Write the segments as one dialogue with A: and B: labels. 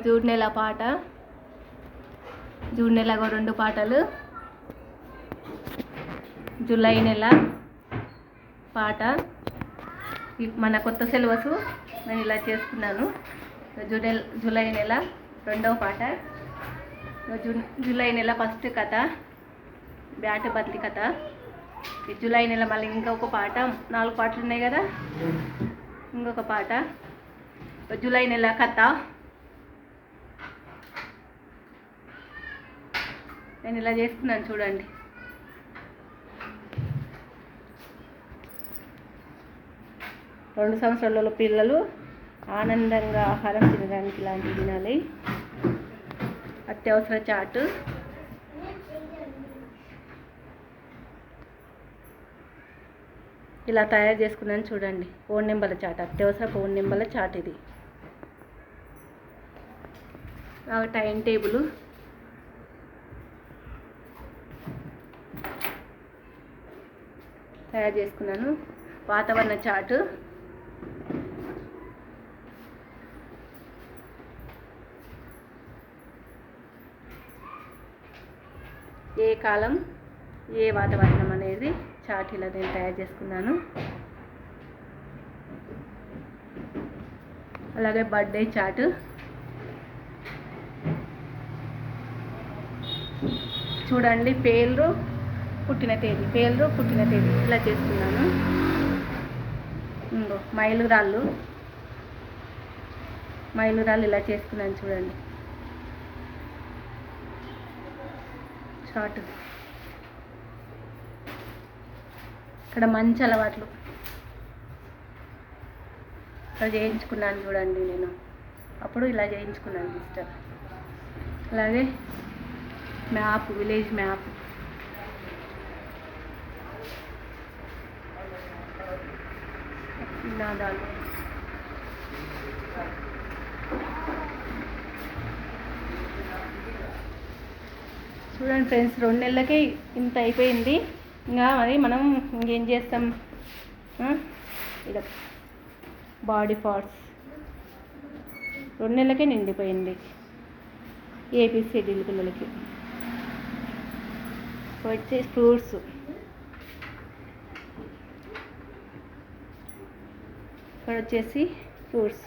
A: June నెల పాట, June నెల 2 పాటలు, జూలై నెల పాట. మన కొత్త సిలబస్ నేను ఇలా చేసుకున్నాను. జూలై నెల 2వ పాట, జూలై నెల ఫస్ట్ కథ బ్యాట్ బద్లి కథ. ఈ జూలై నెల మళ్ళీ ఇంకొక పాట, 4 పాటలు ఉన్నాయి కదా, ఇంకొక పాట. జూలై నెల కథ నేను ఇలా చేసుకున్నాను చూడండి. రెండు సంవత్సరాల పిల్లలు ఆనందంగా ఆహారం తినడానికి ఇలాంటివి తినాలి. అత్యవసర చాటు, ఇలా తయారు చేసుకున్నాను చూడండి. ఫోన్ నెంబర్ల చాట్, అత్యవసర ఫోన్ నెంబర్ల చాట్. ఇది టైం టేబుల్, తయారు చేసుకున్నాను. వాతావరణ చాటు, ఏ కాలం ఏ వాతావరణం అనేది చాట్ ఇలా నేను తయారు చేసుకున్నాను. అలాగే బర్త్డే చాటు, చూడండి. పేర్లు పుట్టిన తేదీ ఇలా చేసుకున్నాను. ఇంకో మైలురాళ్ళు ఇలా చేసుకున్నాను చూడండి. చాట్. ఇక్కడ మంచి అలవాట్లు ఇక్కడ చేయించుకున్నాను చూడండి. నేను అప్పుడు ఇలా చేయించుకున్నాను సిస్టర్. అలాగే మ్యాప్, విలేజ్ మ్యాప్, నినాదాలు. చూడండి ఫ్రెండ్స్, 2 నెలలకే ఇంత అయిపోయింది. ఇంకా మరి మనం ఇంకేం చేస్తాం. ఇలా బాడీ పార్ట్స్ 2 నెలలకే నిండిపోయింది ABCDలు పిల్లలకి. వచ్చేసి ఫ్రూట్స్, ఇక్కడ వచ్చేసి ఫ్రూట్స్.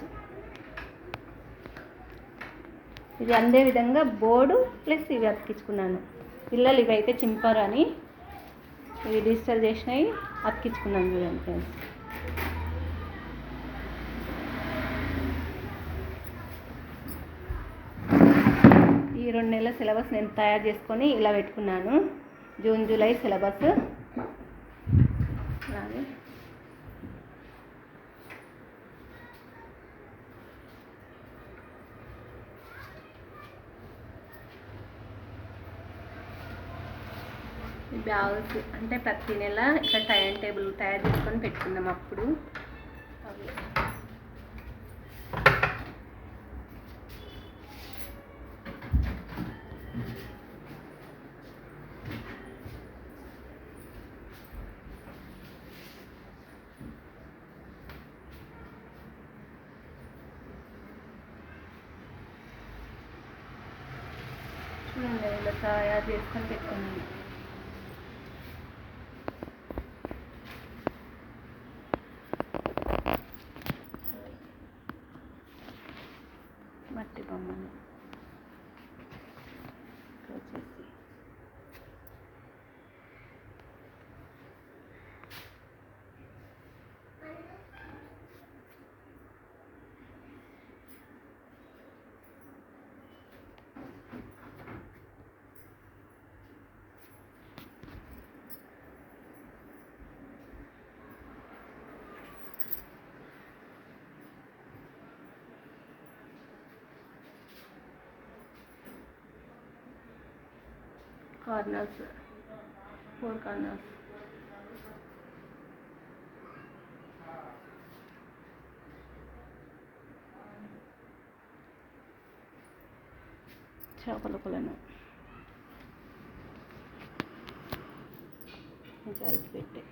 A: ఇది అందే విధంగా బోర్డు ప్లస్ ఇవి అతికించుకున్నాను. పిల్లలు ఇవైతే చింపరని ఇవి డిజిటల్ చేసినవి అతికించుకున్నాను చూడండి ఫ్రెండ్స్. ఈ 2 నెలల సిలబస్ నేను తయారు చేసుకొని ఇలా పెట్టుకున్నాను. June July syllabus. అలాగే బ్యాగ్స్ అంటే ప్రతి నెల ఇక్కడ టైం టేబుల్ తయారు చేసుకొని పెట్టుకున్నాం. అప్పుడు అవి చూడండి, ఇలా తయారు చేసుకొని పెట్టుకున్నాను. మట్టి బొమ్మలు వచ్చేసి కార్నర్స్, 4 కార్నర్స్. చేపల కొలను ఇంకా ఇది పెట్టే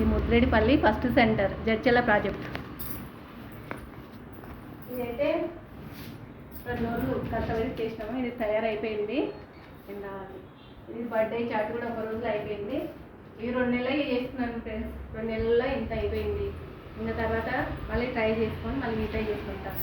A: ఇది ముద్రేడిపల్లి ఫస్ట్ సెంటర్ జడ్చల ప్రాజెక్ట్. ఇదైతే 2 రోజులు కష్టపడి చేసినాము. ఇది తయారైపోయింది. ఇది బర్త్డే చాట్ కూడా ఒక రోజులో అయిపోయింది. ఈ 2 నెలలు చేస్తున్నాను ఫ్రెండ్స్. 2 నెలల్లో ఇంత అయిపోయింది. ఇంకా తర్వాత మళ్ళీ ట్రై చేసుకొని మళ్ళీ మిగతా చేసుకుంటాను.